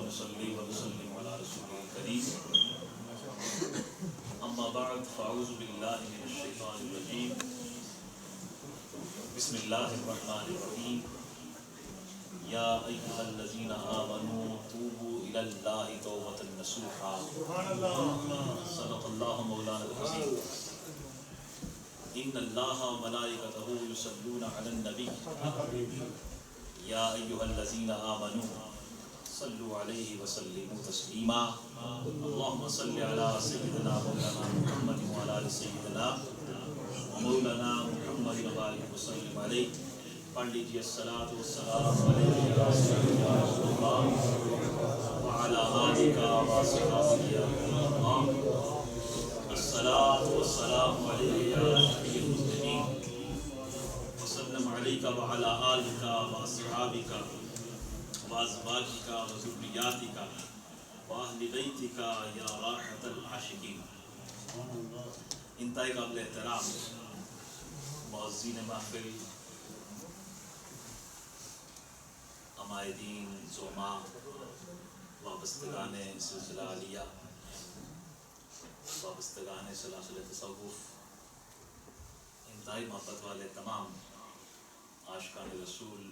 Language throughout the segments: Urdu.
ونصلي ونسلم على رسوله الكريم أما بعد فأعوذ بالله من الشيطان الرجيم بسم الله الرحمن الرحيم يا أيها الذين آمنوا توبوا إلى الله توبة نصوحا صدق الله مولانا العظيم إن الله وملائكته يصلون على النبي يا أيها الذين آمنوا صلوا عليه وسلموا تسليما اللهم صل على سيدنا مولانا محمد وعلى آل سيدنا ومولانا محمد وبارك وسلم عليه پڑھ لیجیے الصلاۃ والسلام علیہ یا سیدنا رسول اللہ وعلی آلہ وصحبہ اجمعین الصلاۃ والسلام علیہ یا شفیع المذنبین وسلم علیک وعلی آلہ وصحبہ وازواجک وذریاتک واہل بیتک یا راحۃ العاشقین۔ انتہائی قابل احترام معززین محفل، عمائدین، زعماء، وابستگان سلسلہ عالیہ، وابستگان سلاسل تصوف، انتہائی محبت والے تمام عاشقان رسول،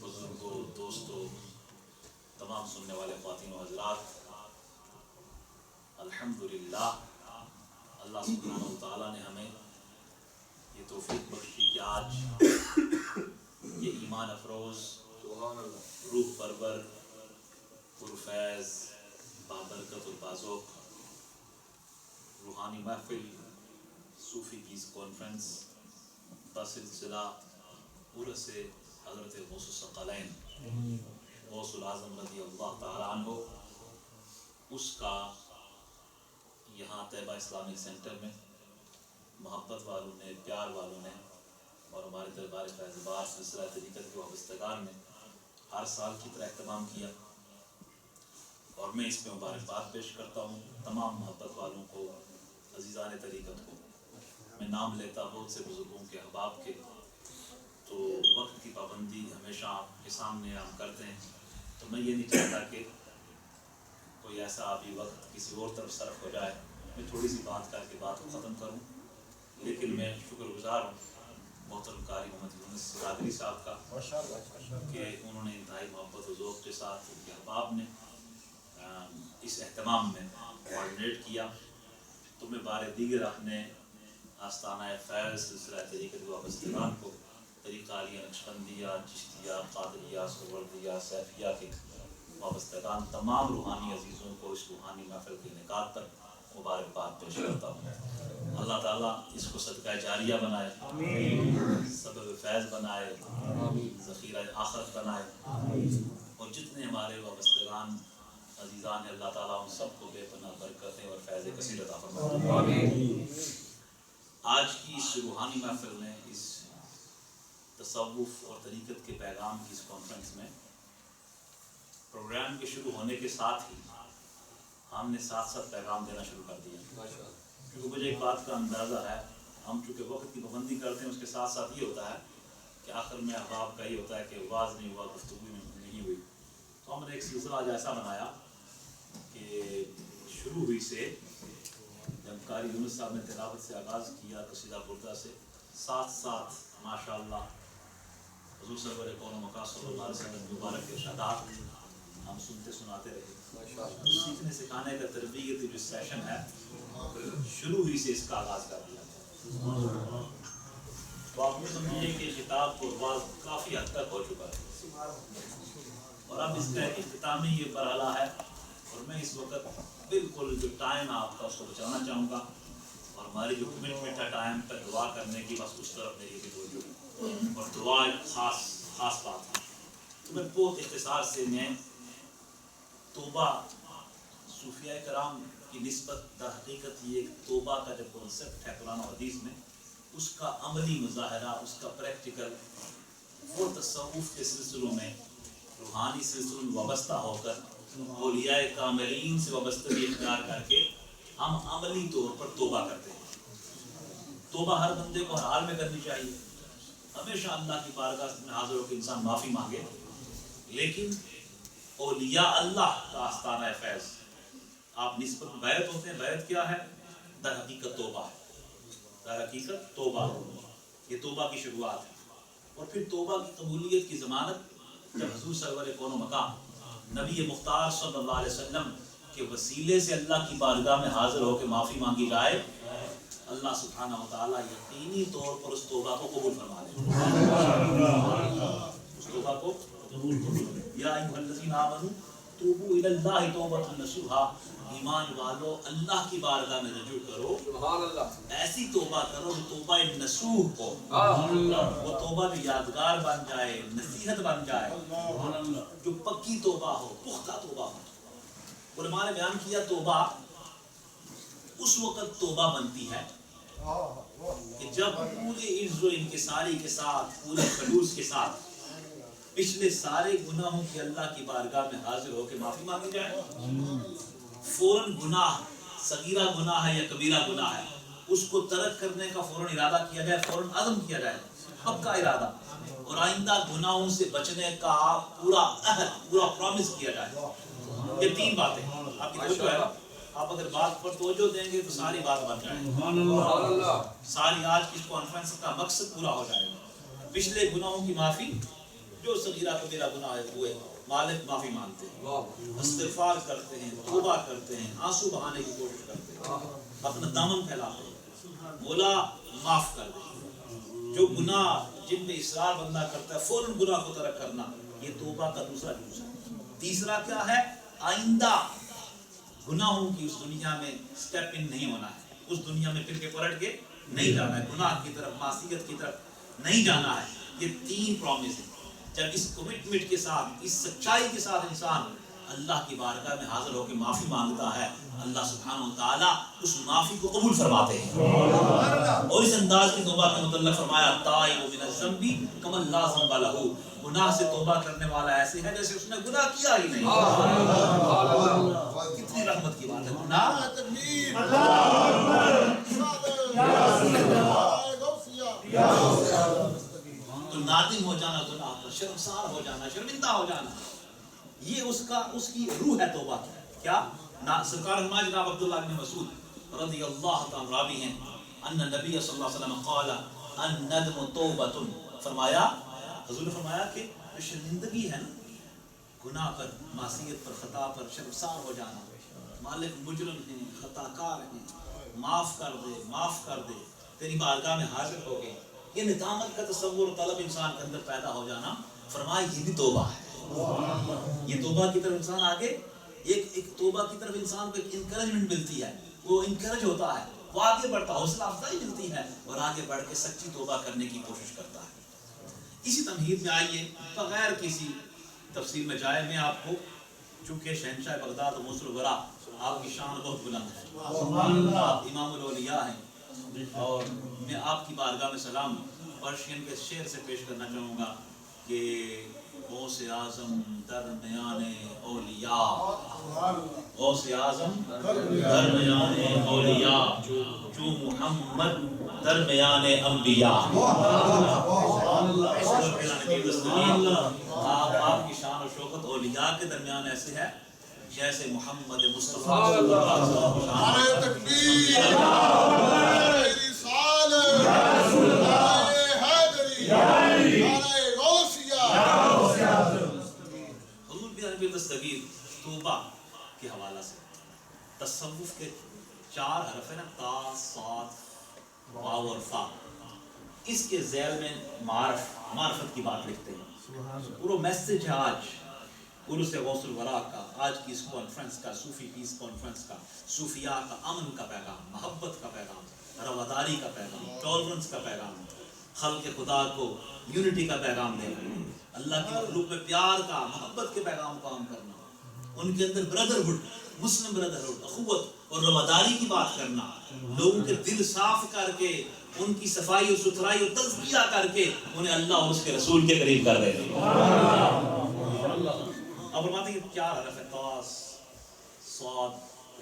بزرگوں، دوستوں، تمام سننے والے خواتین و حضرات، الحمدللہ اللہ سبحانہ وتعالیٰ نے ہمیں یہ توفیق بخشی کہ آج یہ ایمان افروز، روح پرور، پرفیض، بابرکت اور بازوق روحانی محفل صوفی پیس کانفرنس بسلسلہ عرس حضرت غوث الثقلین غوث العظم رضی اللہ تعالیٰ عنہ، اس کا یہاں طیبہ اسلامک سینٹر میں محبت والوں نے، پیار والوں نے اور ہمارے دربار فیض بار سلسلہ طریقت کے وابستگان نے ہر سال کی طرح اہتمام کیا، اور میں اس میں مبارکباد پیش کرتا ہوں تمام محبت والوں کو، عزیزان طریقت کو۔ میں نام لیتا بہت سے بزرگوں کے، احباب کے، تو وقت کی پابندی ہمیشہ آپ کے سامنے ہم کرتے ہیں، تو میں یہ نہیں چاہتا کہ کوئی ایسا ابھی وقت کسی اور طرف صرف ہو جائے، میں تھوڑی سی بات کر کے بات کو ختم کروں، لیکن میں شکر گزار ہوں محترم قاری محمد یونس قادری صاحب کا کہ انہوں نے انتہائی محبت و ذوق کے ساتھ ان کے احباب نے اس اہتمام میں کوآرڈینیٹ کیا، تو میں بار دیگر اپنے آستانہ فیض سلسلہ طریقت وابستگان کو، طریقہ عالیہ نقشبندیہ، چشتیہ، قادریہ، سہروردیہ، سیفیہ کے وابستگان تمام روحانی عزیزوں کو اس روحانی محفل کے انعقاد پر مبارکباد پیش کرتا ہوں۔ اللہ تعالیٰ اس کو صدقہ جاریہ بنائے، سبب فیض بنائے، ذخیرہ آخرت بنائے، اور جتنے ہمارے وابستگان عزیزان ہیں اللہ تعالیٰ ان سب کو بے پناہ برکتیں اور فیض کثیر عطا فرمائے۔ آج کی اس روحانی محفل میں، اس تصوف اور طریقت کے پیغام کی اس کانفرنس میں، پروگرام کے شروع ہونے کے ساتھ ہی ہم نے ساتھ ساتھ پیغام دینا شروع کر دیا، کیونکہ مجھے ایک بات کا اندازہ ہے، ہم چونکہ وقت کی پابندی کرتے ہیں، اس کے ساتھ ساتھ یہ ہوتا ہے کہ آخر میں احباب کا یہ ہوتا ہے کہ واز نہیں ہوا، گفتگو نہیں ہوئی، تو ہم نے ایک سلسلہ آج ایسا بنایا کہ شروع ہوئی سے جب قاری یونس صاحب نے تلاوت سے آغاز کیا قصیدہ بردہ سے، ساتھ ساتھ ماشاءاللہ حضور سرور کون و مقام صلی اللہ علیہ وسلم مبارک ارشادات ہم سنتے سناتے رہے۔ سیکھنے سکھانے کا تربیتی جو سیشن ہے شروع ہی سے اس کا آغاز کر دیا، تو آپ یہ سمجھیے کہ کتاب کو بعض کافی حد تک ہو چکا ہے، اور اب اس کا ایک اختتامی یہ مرحلہ ہے، اور میں اس وقت بالکل جو ٹائم ہے آپ کا اس کو بچانا چاہوں گا، اور ہماری جو کمٹمنٹ ہے ٹائم پر دعا کرنے کی، بس اس طرف میری بھی توجہ، اور دعا ایک خاص بات ہے۔ تو میں بہت اختصار سے میں توبہ صوفیہ کرام کی نسبت در حقیقت یہ ایک توبہ کا جو کنسپٹ ہے قرآن و حدیث میں، اس کا عملی مظاہرہ، اس کا پریکٹیکل، وہ تصوف کے سلسلوں میں، روحانی سلسلوں میں وابستہ ہو کر، اولیاء کاملین سے وابستگی اختیار کر کے ہم عملی طور پر توبہ کرتے ہیں۔ توبہ ہر بندے کو ہر حال میں کرنی چاہیے، ہمیشہ اللہ کی بارگاہ میں حاضر ہو کے انسان معافی مانگے، لیکن اولیاء اللہ کا آستانہ فیض. آپ نسبت بیعت ہوتے ہیں. بیعت کیا ہے؟ در حقیقت توبہ ہے. در حقیقت توبہ. یہ توبہ کی شروعات ہے. اور پھر توبہ کی قبولیت کی ضمانت جب حضور سرور کون و مقام نبی مختار صلی اللہ علیہ وسلم کے وسیلے سے اللہ کی بارگاہ میں حاضر ہو کے معافی مانگی جائے, اللہ سبحانہ و تعالیٰ یقینی طور پر اس توبہ کو قبول فرما لے. اس توبہ کو یا ایھا الذین آمنوا توبوا الی اللہ توبۃ نصوحا, ایمان والو اللہ کی بارگاہ میں رجوع کرو, سبحان اللہ, ایسی توبہ کرو جو توبہ نصوح ہو, وہ توبہ جو یادگار بن جائے, نصیحت بن جائے, جو پکی توبہ ہو, پختہ توبہ ہو. علماء نے بیان کیا توبہ اس وقت توبہ بنتی ہے کہ جب پورے عز و انکساری کے ساتھ, پورے خلوص کے ساتھ پچھلے سارے گناہوں کی اللہ کی بارگاہ میں حاضر ہو کے معافی مانگی جائے. فوراً گناہ, صغیرہ گناہ ہے یا کبیرہ گناہ ہے, اس کو ترک کرنے کا فوراً ارادہ کیا جائے, فوراً عزم کیا جائے, پکا ارادہ, اور آئندہ گناہوں سے بچنے کا پورا عہد, پورا پرومس کیا جائے. یہ تین باتیں آپ کی توجہ ہے. آپ اگر بات پر توجہ دیں گے تو ساری بات بن جائے, ساری آج کی کانفرنس کا مقصد پورا ہو جائے گا. پچھلے گناہوں کی معافی, جو صغیرہ کبیرہ گناہ ہے وہ مالک معافی مانگتے ہیں, استغفار کرتے ہیں, توبہ کرتے ہیں, آنسو بہانے کی کوشش کرتے ہیں, اپنا دامن پھیلاتے ہیں, مولا معاف کر دے. جو گناہ جن میں اصرار بندہ کرتا ہے فوراً گناہ کو ترک کرنا, یہ توبہ کا دوسرا جز ہے. تیسرا کیا ہے؟ آئندہ گناہوں کی اس دنیا میں سٹیپ ان نہیں ہونا ہے, اس دنیا میں پھر کے پلٹ کے نہیں جانا ہے, گناہ کی طرف, معصیت کی طرف نہیں جانا ہے. یہ تین پرومس ہیں. جب اس کمٹمنٹ کے ساتھ, اس سچائی کے ساتھ انسان اللہ کی بارگاہ میں حاضر ہو کے معافی مانگتا ہے, اللہ سبحانہ و تعالیٰ اس معافی کو قبول فرماتے ہیں. اور اس انداز کی توبہ کے متعلق فرمایا تائب من الذنب کمن لا ذنب لہ, گناہ سے توبہ کرنے والا ایسے ہے جیسے اس نے گناہ کیا ہی نہیں. کتنی رحمت کی بات ہے. گناہ تو نادم ہو جانا, گناہ پر شرمسار ہو جانا, شرمندہ ہو جانا, یہ اس کی روح ہے توبہ کی. کیا سرکار ہمارے جناب عبداللہ بن مسعود رضی اللہ تعالیٰ راوی ہیں, ان نبی صلی اللہ علیہ وسلم قال الندم توبۃ, فرمایا, حضور نے فرمایا کہ جو شرمندگی ہے نا, گناہ پر, معصیت پر, خطا پر شرمسار ہو جانا, مالک مجرم ہیں, خطا کار ہیں, معاف کر دے, معاف کر دے, تیری بارگاہ میں حاضر ہو گئے, یہ ندامت کا تصور و طلب انسان کے اندر پیدا ہو جانا, فرمایا یہ بھی توبہ ہے. یہ توبہ کی طرف انسان آگے, ایک توبہ کی طرف انسان کو ایک انکریجمنٹ ملتی ہے, وہ انکریج ہوتا ہے, وہ آگے بڑھتا, حوصلہ افزائی ملتی ہے, اور آگے بڑھ کے سچی توبہ کرنے کی کوشش کرتا ہے. اسی تمہید میں آئیے, بغیر کسی تفصیل میں جائے, میں آپ کو, چونکہ شہنشاہ بغداد و موصل الورا, آپ کی شان بہت بلند ہے, آپ امام الاولیاء ہیں, اور میں آپ کی بارگاہ میں سلام پرشین کے شعر سے پیش کرنا چاہوں گا کہ غوث اعظم درمیان اولیاء, غوث اعظم درمیان اولیاء, جو محمد درمیان انبیاء. آپ کی شان و شوکت اولیاء کے درمیان ایسے ہے جیسے محمد مصطفیٰ صلی اللہ علیہ وسلم. نعرہ تکبیر, نعرہ رسالت, نعرہ حیدری, نعرہ غوثیہ. حضور بھی عربی دستگیر توبہ کے حوالہ سے تصوف کے 4 حرف ہیں نا, تا, صاد, واو اور فا, اس کے ذیل میں معرفت کی بات لکھتے ہیں. پورا میسج ہے آج عرس غوث الورا کا, آج کی اس کانفرنس کا, صوفی پیس کانفرنس کا, صوفیاء کا امن کا پیغام, محبت کا پیغام, رواداری کا پیغام, ٹالرنس کا پیغام, خلق خدا کو یونٹی کا پیغام دینا, اللہ کی مخلوق میں پیار کا, محبت کے پیغام کو عام کرنا, ان کے اندر بردرہڈ, مسلم بردرہڈ, اخوت اور رواداری کی بات کرنا, لوگوں کے دل صاف کر کے ان کی صفائی اور ستھرائی اور تزکیہ کر کے انہیں اللہ اور اس کے رسول کے قریب کر دے. اب فرماتے ہیں 4 حرف ہے, تا, صاد,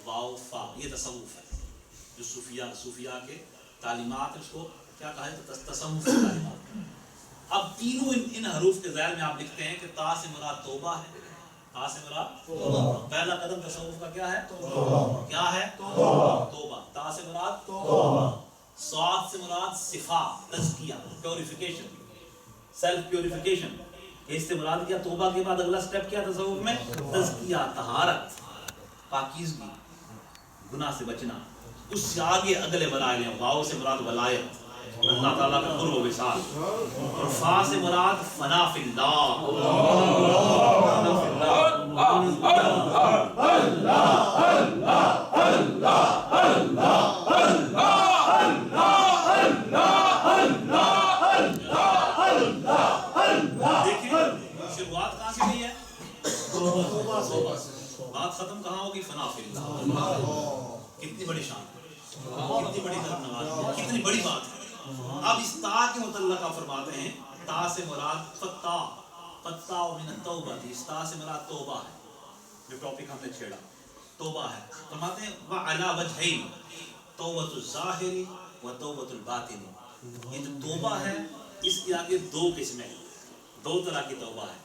واو, فا, یہ تصوف ہے, جو صوفیاء کے تعلیمات, اس کو کیا کہا ہے, تصوف کی تعلیمات. اب تینوں ان حروف کے ذیل میں آپ لکھتے ہیں کہ تا سے مراد توبہ ہے, تا سے مراد پہلا قدم تصوف کا کیا ہے؟ کیا ہے؟ توبہ. تا سے مراد صاد سے مراد صفا تزکیہ پیوریفیکیشن سیلف پیوریفیکیشن. اس سے مراد کیا؟ توبہ کے بعد اگلا سٹیپ کیا تصوف میں؟ تزکیہ طہارت پاکیزگی گناہ سے بچنا. اس سے آگے اگلے مراحل ہیں. واو سے مراد ولایت اللہ تعالیٰ کا قرب و وصال. اور فا سے مراد فنا فی اللہ. دیکھیں شروعات کہاں سے ہوئی ہے؟ بات ختم کہاں ہوگی؟ فنا فی اللہ. کتنی بڑی شان، کتنی بڑی طرف نوازی، کتنی بڑی بات ہے. اب اس تا کے متعلق آپ فرماتے ہیں تا سے مراد فتا فتا من التوبہ تھی. اس تا سے مراد توبہ ہے. جو ٹاپک ہم نے چھیڑا توبہ ہے. فرماتے ہیں وعلی وجہین توبۃ الظاہر و توبۃ الباطن. یہ جو توبہ ہے اس کے آگے دو قسمیں، دو طرح کی توبہ ہے.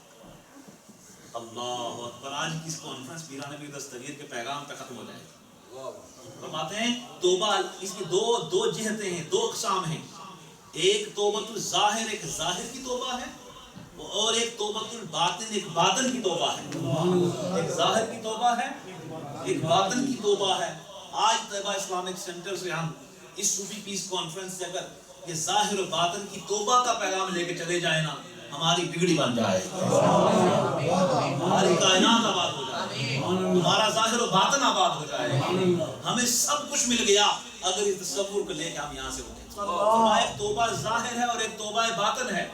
اللہ اکبر. آج کی اس کانفرنس پیران پیر دستگیر کے پیغام پہ ختم ہو جائے گی. فرماتے ہیں توبہ اس کی دو جہتیں ہیں، دو اقسام ہیں. ایک توبۃ الظاہر، ایک ظاہر کی توبہ ہے، اور ایک توبۃ الباطن، ایک باطن کی توبہ ہے. ایک ظاہر کی توبہ ہے، ایک باطن کی توبہ ہے. آج طیبہ اسلامک سینٹر سے ہم اس صوفی پیس کانفرنس سے اگر یہ ظاہر و باطن کی توبہ کا پیغام لے کے چلے جائیں نا، ہماری بگڑی بن جائے، ہماری کائنات آباد ہو جائے، ہمارا ظاہر و باطن آباد ہو جائے. ہمیں سب کچھ مل گیا اگر اس تصور کو لے کے ہم یہاں سے اٹھیں. ایک توبہ ظاہر ہے اور ایک توبہ باطن ہے.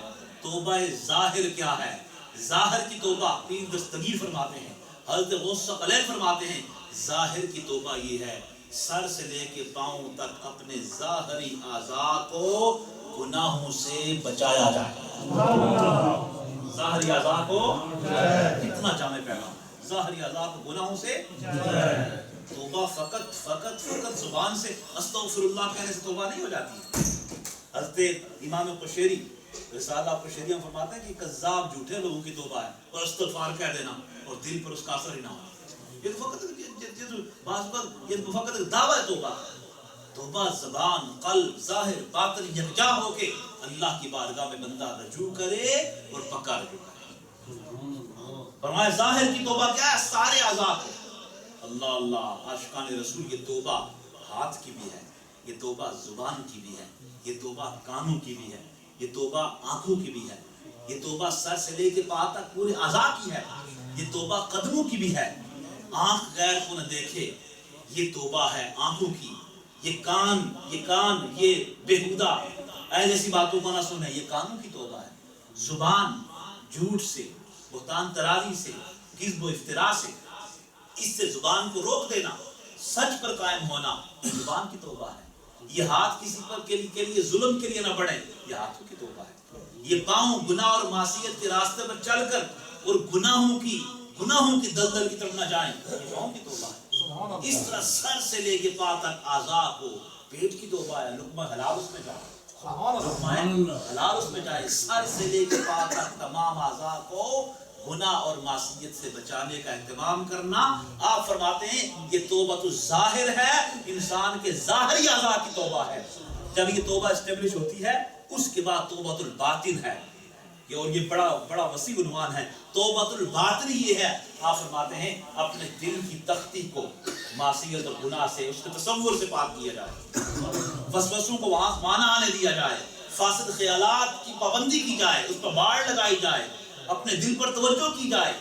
توبہ ظاہر کیا ہے؟ ظاہر کی توبہ پیر دستگیر فرماتے ہیں، حضرت غوث ثقلین فرماتے ہیں ظاہر کی توبہ یہ ہے سر سے لے کے پاؤں تک اپنے ظاہری اعضاء کو گناہوں سے بچایا جائے. ظاہری اعضاء کو کتنا جامع پیغام. ظاہری اعضاء کو گناہوں سے توبہ فقط زبان سے استغفر اللہ کہنے سے توبہ نہیں ہو جاتی. حضرت امام قشیری رسالہ قشیری ہم فرماتے ہیں کہ کذاب جھوٹے لوگوں کی توبہ ہے اور استغفار کہہ دینا اور دل پر اس کا اثر ہی نہ ہو. یہ فقط دعویٰ ہے توبہ. توبہ زبان قلب ظاہر باطن یکجا ہو کے اللہ کی بارگاہ میں بندہ رجوع کرے اور پکا رجوع کرے. فرمایا ظاہر کی توبہ کیا ہے؟ سارے اعضاء کو اللہ اللہ عاشقان رسول. یہ توبہ ہاتھ کی بھی ہے، یہ توبہ زبان کی بھی ہے، یہ توبہ کانوں کی بھی ہے، یہ توبہ آنکھوں کی بھی ہے، یہ توبہ سر سے لے کے پاؤں تک پورے اعضاء کی ہے، یہ توبہ قدموں کی بھی ہے. آنکھ غیر کو نہ دیکھے یہ توبہ ہے آنکھوں کی. یہ کان یہ بےہودہ ایسی باتوں کو نہ سنے، یہ کانوں کی توبہ ہے. زبان جھوٹ سے، بہتان ترازی سے، کذب و افتراء سے، اس سے زبان کو روک دینا، سچ پر قائم ہونا، زبان کی توبہ ہے. یہ ہاتھ کسی پر کے لیے ظلم کے لیے نہ بڑھے، یہ ہاتھوں کی توبہ ہے. یہ پاؤں گناہ اور معصیت کے راستے پر چل کر اور گناہوں کی دلدل کی طرف نہ جائیں، یہ پاؤں کی توبہ ہے. اس طرح سر سے لے کے پا تک اعضاء کو. پیٹ کی توبہ ہے لقمہ حلال اس میں جائے، لقمہ حلال اس میں جائے. سر سے لے کے پا تک تمام اعضاء کو گناہ اور معصیت سے بچانے کا اہتمام کرنا. آپ فرماتے ہیں یہ توبہ تو ظاہر ہے، انسان کے ظاہری اعضاء کی توبہ ہے. جب یہ توبہ اسٹیبلش ہوتی ہے اس کے بعد توبہ الباطن ہے. اور یہ بڑا وسیع عنوان ہے. توبۃ الباطن یہ ہے، آپ فرماتے ہیں اپنے دل کی تختی کو معصیت اور گناہ سے، اس کے تصور سے پاک کیا جائے، وسوسوں کو وہاں نہ آنے دیا جائے، فاسد خیالات کی پابندی کی جائے، اس پر باڑ لگائی جائے، اپنے دل پر توجہ کی جائے.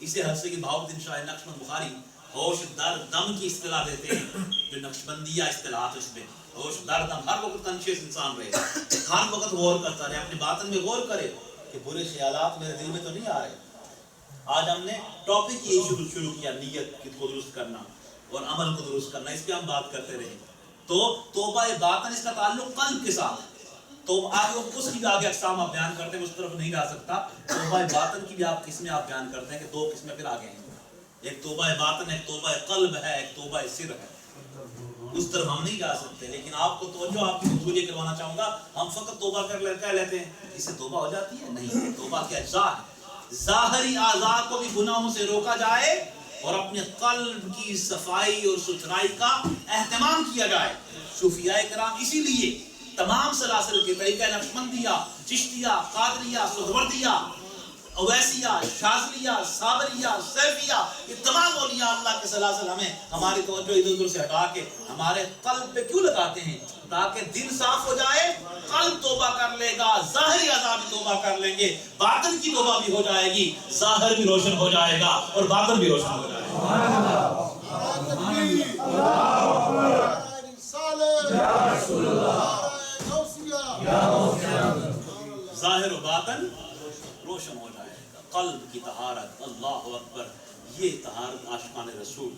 اسے حضرت کی بہاؤالدین شاہ نقشبند بخاری ہوش در دم کی اصطلاح دیتے ہیں، جو نقشبندیہ اصطلاحات اس میں ہوش در دم. ہر وقت کنشیس انسان رہے، ہر وقت غور کرتا رہے، اپنے باطن میں غور کرے کہ برے خیالات میرے دل میں تو نہیں آ رہے. آج ہم نے ٹاپک یہ شروع کیا نیت کو درست کرنا اور عمل کو درست کرنا، اس پہ ہم بات کرتے رہے. تو توبہ باطن اس کا تعلق قلب کے ساتھ ہے. تو آگے اس کی بھی آگے اقسام آپ بیان کرتے ہیں، اس طرف نہیں جا سکتا. توبہ باطن کی بھی آپ قسمیں آپ بیان کرتے ہیں کہ دو قسمیں پھر آگے ہیں. ایک توبہ باطن ہے، ایک توبہ قلب ہے، ایک توبہ سر ہے. اس طرف ہم نہیں جا سکتے، لیکن آپ کو توجہ آپ کی حضور یہ کروانا چاہوں گا. ہم فقط توبہ کر لیتے ہیں، اس سے توبہ ہو جاتی ہے؟ نہیں. توبہ کے اجزاء ہے. ظاہری اعضاء کو بھی گناہوں سے روکا جائے اور اپنے قلب کی صفائی اور ستھرائی کا اہتمام کیا جائے. صوفیاء کرام اسی لیے تمام سلاسل کے طریقہ نقشبندیہ، چشتیہ، قادریہ، سہروردیہ، اویسیہ، شاذلیہ، صابریہ، سیفیہ، یہ تمام اولیاء اللہ کے سلاسل ہمیں ہماری توجہ ادھر ادھر سے ہٹا کے ہمارے قلب پہ کیوں لگاتے ہیں؟ تاکہ دل صاف ہو جائے، قلب توبہ کر لے گا، ظاہری اعضاء بھی توبہ کر لیں گے، باطن کی توبہ بھی ہو جائے گی، ظاہر بھی روشن ہو جائے گا اور باطن بھی روشن ہو جائے گا. ظاہر و باطن روشن ہو جائے گا. قلب کی طہارت، اللہ اکبر، یہ طہارت عاشقان رسول،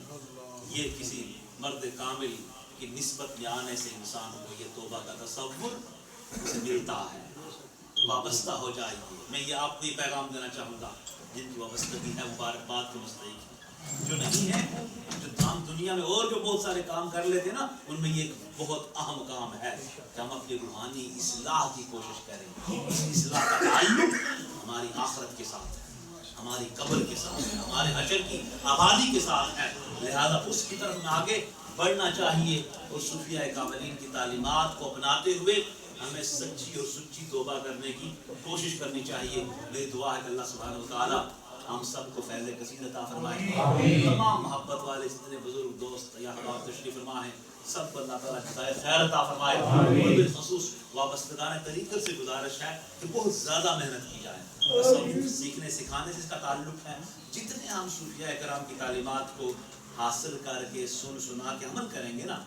یہ کسی مرد کامل کی نسبت میں آنے سے انسان کو یہ توبہ کا تصور اسے ملتا ہے، وابستہ ہو جائے گی. میں یہ آپ کو یہ پیغام دینا چاہوں گا، جن کی وابستگی ہے مبارکباد کو مستحق ہے، جو نہیں ہے، جو ہم دنیا میں اور جو بہت سارے کام کر لیتے نا، ان میں یہ ایک بہت اہم کام ہے کہ ہم اپنی روحانی اصلاح کی کوشش کریں. اس اصلاح کا تعلق ہماری آخرت کے ساتھ ہے، ہماری قبر کے ساتھ ہے، ہمارے حشر کی آبادی کے ساتھ ہے. لہذا اس کی طرف میں آگے بڑھنا چاہیے اور صوفیاء کاملین کی تعلیمات کو اپناتے ہوئے ہمیں سچی اور سچی توبہ کرنے کی کوشش کرنی چاہیے. میری دعا ہے کہ اللہ سبحانہ وتعالی ہم سب کو فیض کثیر عطا فرمائے. تمام محبت والے جتنے بزرگ دوست یا احباب تشریف فرما ہیں، سب کو اللہ تعالیٰ جزائے خیر عطا فرمائے. اور بالخصوص وابستگان طریقت سے گزارش ہے کہ بہت زیادہ محنت کی جائے. تصوف سیکھنے سکھانے سے اس کا تعلق ہے. جتنے ہم صوفیاء کرام کی تعلیمات کو حاصل کر کے سن سنا کے عمل کریں گے نا،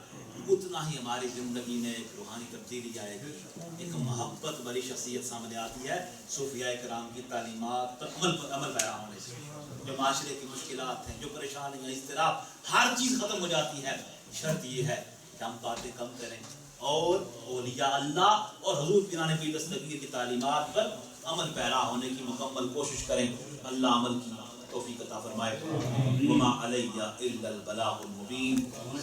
اتنا ہی ہماری زندگی میں ایک روحانی تبدیلی آئے گی، ایک محبت والی شخصیت سامنے آتی ہے صوفیاء کرام کی تعلیمات پر عمل پیرا ہونے سے. جو معاشرے کی مشکلات ہیں، جو پریشانیاں، اضطراب، ہر چیز ختم ہو جاتی ہے. شرط یہ ہے کہ ہم باتیں کم کریں اور اولیاء اللہ اور حضور پیران پیر دستگیر کی تعلیمات پر عمل پیرا ہونے کی مکمل کوشش کریں. اللہ عمل کی توفیق عطا فرمائے. وما علیہ الا البلاغ المبین.